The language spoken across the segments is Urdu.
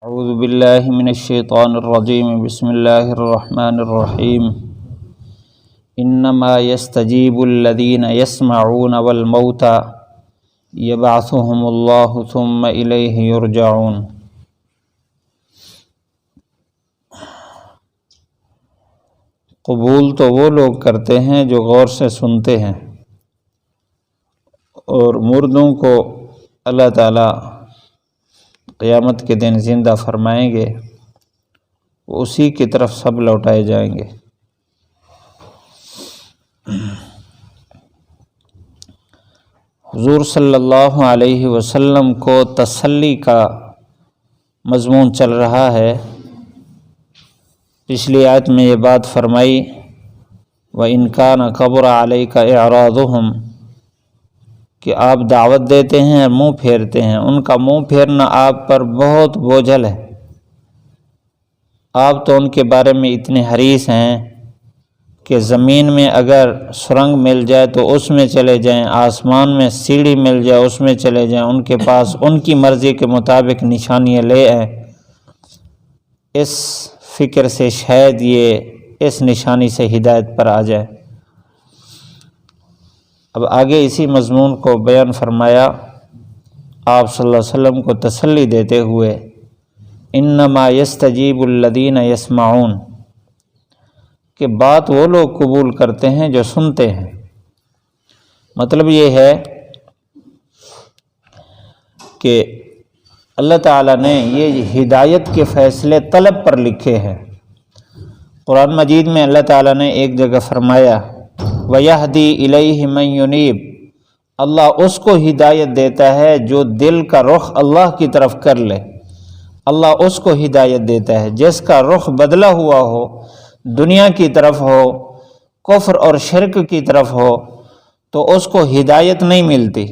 اعوذ باللہ من الشیطان الرجیم بسم اللہ الرحمن الرحیم انما یستجیب الذین یسمعون والموتى یبعثهم اللہ ثم الیہ یرجعون۔ قبول تو وہ لوگ کرتے ہیں جو غور سے سنتے ہیں، اور مردوں کو اللہ تعالیٰ قیامت کے دن زندہ فرمائیں گے، وہ اسی کی طرف سب لوٹائے جائیں گے۔ حضور صلی اللہ علیہ وسلم کو تسلی کا مضمون چل رہا ہے۔ پچھلی آیت میں یہ بات فرمائی وَإِنْ كَانَ كَبُرَ عَلَيْكَ إِعْرَاضُهُمْ، کہ آپ دعوت دیتے ہیں اور منہ پھیرتے ہیں، ان کا منہ پھیرنا آپ پر بہت بوجھل ہے۔ آپ تو ان کے بارے میں اتنے حریص ہیں کہ زمین میں اگر سرنگ مل جائے تو اس میں چلے جائیں، آسمان میں سیڑھی مل جائے اس میں چلے جائیں، ان کے پاس ان کی مرضی کے مطابق نشانیاں لے آئیں، اس فکر سے شاید یہ اس نشانی سے ہدایت پر آ جائے۔ اب آگے اسی مضمون کو بیان فرمایا آپ صلی اللہ علیہ وسلم کو تسلی دیتے ہوئے، انما یستجیب الذین یسمعون، کہ بات وہ لوگ قبول کرتے ہیں جو سنتے ہیں۔ مطلب یہ ہے کہ اللہ تعالیٰ نے یہ ہدایت کے فیصلے طلب پر لکھے ہیں۔ قرآن مجید میں اللہ تعالیٰ نے ایک جگہ فرمایا وَيَهْدِي إِلَيْهِ مَن يُنِيبُ، اللہ اس کو ہدایت دیتا ہے جو دل کا رخ اللہ کی طرف کر لے۔ اللہ اس کو ہدایت دیتا ہے جس کا رخ بدلا ہوا ہو، دنیا کی طرف ہو، کفر اور شرک کی طرف ہو، تو اس کو ہدایت نہیں ملتی۔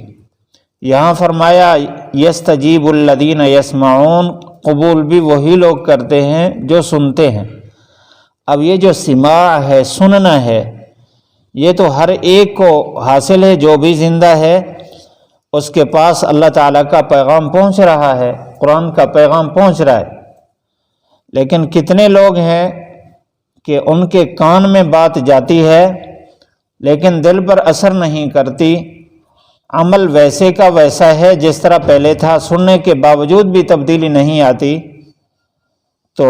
یہاں فرمایا یستجیب الذین یسمعون، قبول بھی وہی لوگ کرتے ہیں جو سنتے ہیں۔ اب یہ جو سماع ہے، سننا ہے، یہ تو ہر ایک کو حاصل ہے، جو بھی زندہ ہے اس کے پاس اللہ تعالیٰ کا پیغام پہنچ رہا ہے، قرآن کا پیغام پہنچ رہا ہے۔ لیکن کتنے لوگ ہیں کہ ان کے کان میں بات جاتی ہے لیکن دل پر اثر نہیں کرتی، عمل ویسے کا ویسا ہے جس طرح پہلے تھا، سننے کے باوجود بھی تبدیلی نہیں آتی۔ تو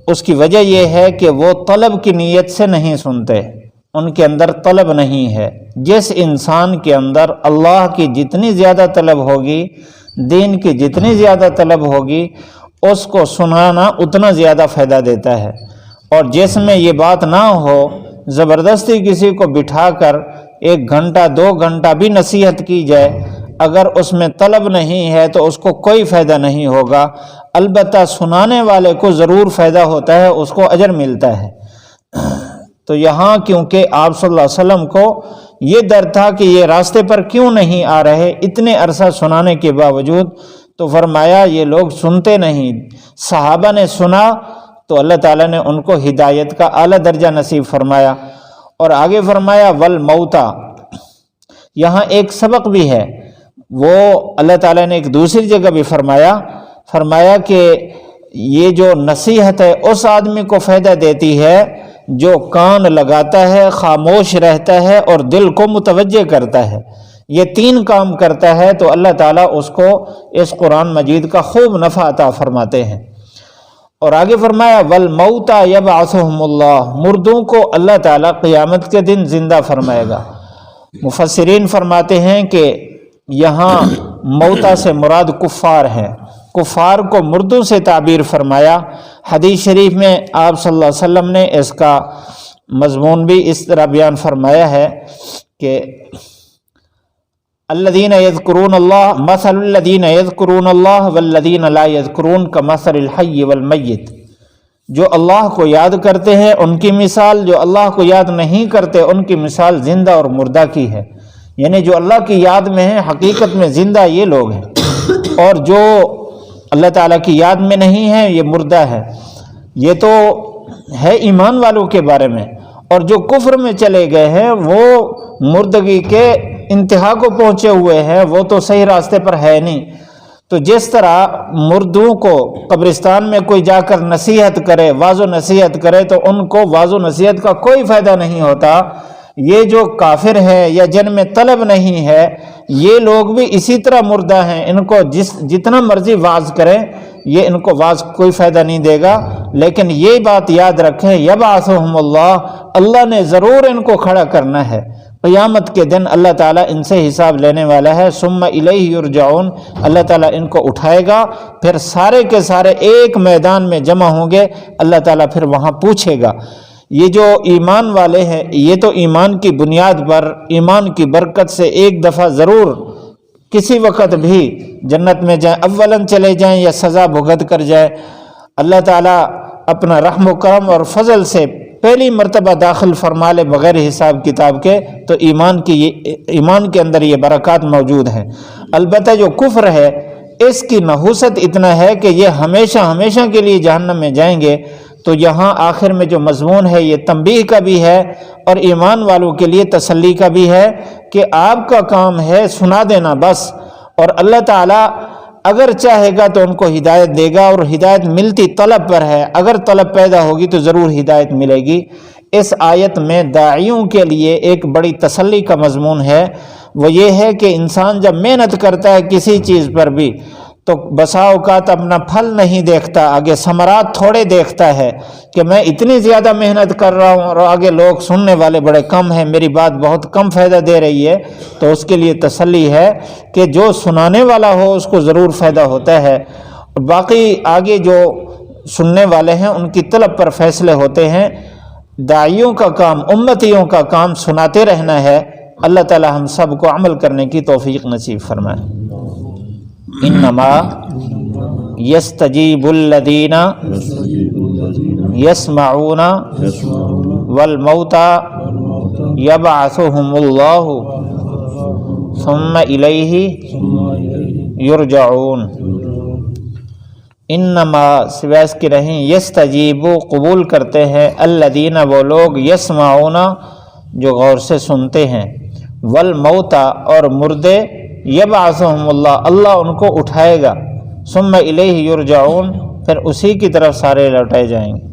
اس کی وجہ یہ ہے کہ وہ طلب کی نیت سے نہیں سنتے، ان کے اندر طلب نہیں ہے۔ جس انسان کے اندر اللہ کی جتنی زیادہ طلب ہوگی، دین کی جتنی زیادہ طلب ہوگی، اس کو سنانا اتنا زیادہ فائدہ دیتا ہے۔ اور جس میں یہ بات نہ ہو، زبردستی کسی کو بٹھا کر 1 گھنٹہ 2 گھنٹہ بھی نصیحت کی جائے، اگر اس میں طلب نہیں ہے تو اس کو کوئی فائدہ نہیں ہوگا۔ البتہ سنانے والے کو ضرور فائدہ ہوتا ہے، اس کو اجر ملتا ہے۔ تو یہاں کیونکہ آپ صلی اللہ علیہ وسلم کو یہ ڈر تھا کہ یہ راستے پر کیوں نہیں آ رہے اتنے عرصہ سنانے کے باوجود، تو فرمایا یہ لوگ سنتے نہیں۔ صحابہ نے سنا تو اللہ تعالیٰ نے ان کو ہدایت کا اعلیٰ درجہ نصیب فرمایا۔ اور آگے فرمایا والموتى، یہاں ایک سبق بھی ہے، وہ اللہ تعالیٰ نے ایک دوسری جگہ بھی فرمایا کہ یہ جو نصیحت ہے اس آدمی کو فائدہ دیتی ہے جو کان لگاتا ہے، خاموش رہتا ہے اور دل کو متوجہ کرتا ہے۔ یہ 3 کام کرتا ہے تو اللہ تعالیٰ اس کو اس قرآن مجید کا خوب نفع عطا فرماتے ہیں۔ اور آگے فرمایا وَالْمَوْتَى يَبْعَثُهُمُ اللَّهُ، مردوں کو اللہ تعالیٰ قیامت کے دن زندہ فرمائے گا۔ مفسرین فرماتے ہیں کہ یہاں موتا سے مراد کفار ہیں، کفار کو مردوں سے تعبیر فرمایا۔ حدیث شریف میں آپ صلی اللہ علیہ وسلم نے اس کا مضمون بھی اس طرح بیان فرمایا ہے کہ الذین یذکرون اللہ مثل الذین یذکرون اللہ والذین لا یذکرون کمثل الحی والمیت، جو اللہ کو یاد کرتے ہیں ان کی مثال، جو اللہ کو یاد نہیں کرتے ان کی مثال زندہ اور مردہ کی ہے۔ یعنی جو اللہ کی یاد میں ہیں حقیقت میں زندہ یہ لوگ ہیں، اور جو اللہ تعالیٰ کی یاد میں نہیں ہے یہ مردہ ہے۔ یہ تو ہے ایمان والوں کے بارے میں، اور جو کفر میں چلے گئے ہیں وہ مردگی کے انتہا کو پہنچے ہوئے ہیں، وہ تو صحیح راستے پر ہے نہیں۔ تو جس طرح مردوں کو قبرستان میں کوئی جا کر نصیحت کرے، واعظ و نصیحت کرے، تو ان کو واعظ و نصیحت کا کوئی فائدہ نہیں ہوتا، یہ جو کافر ہے یا جن میں طلب نہیں ہے، یہ لوگ بھی اسی طرح مردہ ہیں، ان کو جتنا مرضی واعظ کریں یہ ان کو واعظ کوئی فائدہ نہیں دے گا۔ لیکن یہ بات یاد رکھیں، یبعثہم اللہ نے ضرور ان کو کھڑا کرنا ہے، قیامت کے دن اللہ تعالیٰ ان سے حساب لینے والا ہے۔ ثم الیہ یرجعون، اللہ تعالیٰ ان کو اٹھائے گا، پھر سارے کے سارے ایک میدان میں جمع ہوں گے، اللہ تعالیٰ پھر وہاں پوچھے گا۔ یہ جو ایمان والے ہیں، یہ تو ایمان کی بنیاد پر، ایمان کی برکت سے ایک دفعہ ضرور کسی وقت بھی جنت میں جائیں، اولاً چلے جائیں یا سزا بھگت کر جائیں، اللہ تعالیٰ اپنا رحم و کرم اور فضل سے پہلی مرتبہ داخل فرما لے بغیر حساب کتاب کے، تو ایمان کے اندر یہ برکات موجود ہیں۔ البتہ جو کفر ہے، اس کی نحوست اتنا ہے کہ یہ ہمیشہ ہمیشہ کے لیے جہنم میں جائیں گے۔ تو یہاں آخر میں جو مضمون ہے یہ تنبیہ کا بھی ہے اور ایمان والوں کے لیے تسلی کا بھی ہے کہ آپ کا کام ہے سنا دینا بس، اور اللہ تعالیٰ اگر چاہے گا تو ان کو ہدایت دے گا، اور ہدایت ملتی طلب پر ہے، اگر طلب پیدا ہوگی تو ضرور ہدایت ملے گی۔ اس آیت میں داعیوں کے لیے ایک بڑی تسلی کا مضمون ہے، وہ یہ ہے کہ انسان جب محنت کرتا ہے کسی چیز پر بھی تو بسا اوقات اپنا پھل نہیں دیکھتا، آگے ثمرات تھوڑے دیکھتا ہے کہ میں اتنی زیادہ محنت کر رہا ہوں اور آگے لوگ سننے والے بڑے کم ہیں، میری بات بہت کم فائدہ دے رہی ہے، تو اس کے لیے تسلی ہے کہ جو سنانے والا ہو اس کو ضرور فائدہ ہوتا ہے، اور باقی آگے جو سننے والے ہیں ان کی طلب پر فیصلے ہوتے ہیں۔ داعیوں کا کام، امتیوں کا کام سناتے رہنا ہے۔ اللہ تعالی ہم سب کو عمل کرنے کی توفیق نصیب فرمائے۔ انما یستجیب الذین یسمعون والموتى یبعثهم اللہ ثم الیہ یرجعون۔ انما سوائے اس کے رہیں، یستجیب قبول کرتے ہیں، الذین وہ لوگ، یسمعون جو غور سے سنتے ہیں، والموتى اور مردے، یبعثہم اللہ ان کو اٹھائے گا، ثم الیہ یرجعون پھر اسی کی طرف سارے لوٹائے جائیں گے۔